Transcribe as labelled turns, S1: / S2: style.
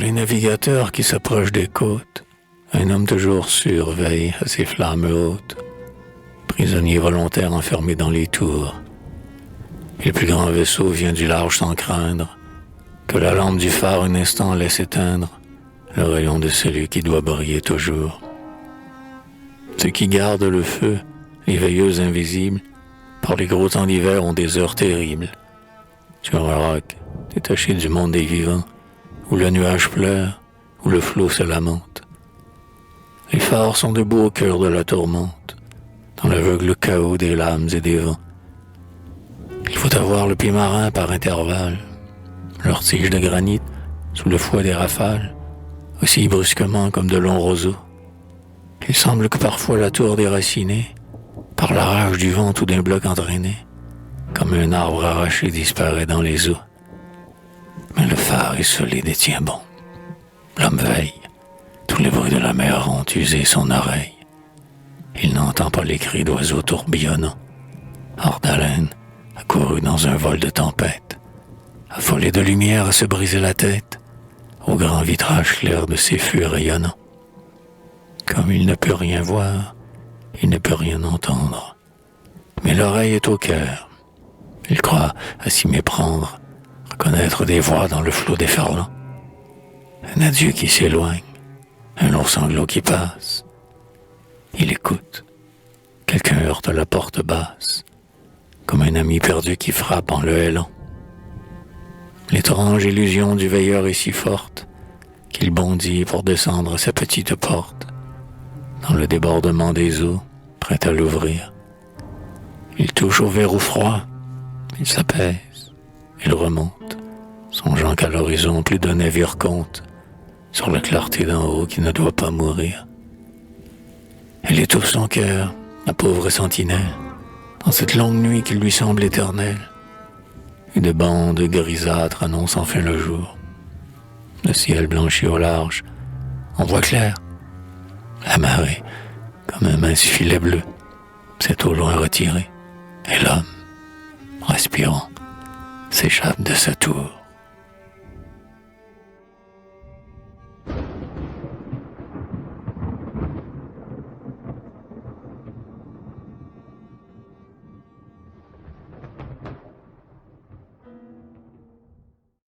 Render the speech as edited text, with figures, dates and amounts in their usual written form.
S1: les navigateurs qui s'approchent des côtes, un homme toujours sûr veille à ses flammes hautes, prisonnier volontaire enfermé dans les tours. Et le plus grand vaisseau vient du large sans craindre que la lampe du phare un instant laisse éteindre le rayon de celui qui doit briller toujours. Ceux qui gardent le feu, les veilleuses invisibles, par les gros temps d'hiver ont des heures terribles. Sur un roc, détaché du monde des vivants, où le nuage pleure, où le flot se lamente. Les phares sont debout au cœur de la tourmente, dans l'aveugle chaos des lames et des vents. Il faut avoir le pied marin par intervalles, leurs tiges de granit sous le fouet des rafales, aussi brusquement comme de longs roseaux. Il semble que parfois la tour déracinée, par la rage du vent ou d'un bloc entraîné, comme un arbre arraché disparaît dans les eaux. Mais le phare est solide et tient bon. L'homme veille. Tous les bruits de la mer ont usé son oreille. Il n'entend pas les cris d'oiseaux tourbillonnants. Hors d'haleine, accouru dans un vol de tempête, affolé de lumière à se briser la tête, au grand vitrage clair de ses feux rayonnants. Comme il ne peut rien voir, il ne peut rien entendre. Mais l'oreille est au cœur. Il croit à s'y méprendre, reconnaître des voix dans le flot déferlant. Un adieu qui s'éloigne, un long sanglot qui passe. Il écoute. Quelqu'un heurte la porte basse, comme un ami perdu qui frappe en le hélant. L'étrange illusion du veilleur est si forte qu'il bondit pour descendre sa petite porte, dans le débordement des eaux, prêt à l'ouvrir. Il touche au verrou froid, il s'apaise, il remonte, songeant qu'à l'horizon plus d'un navire compte sur la clarté d'en haut qui ne doit pas mourir. Elle étouffe son cœur, la pauvre sentinelle, dans cette longue nuit qui lui semble éternelle. Une bande grisâtre annonce enfin le jour. Le ciel blanchit au large, on voit clair. La marée, comme un mince filet bleu, s'est au loin retirée, et l'homme, respirant, s'échappe de sa tour.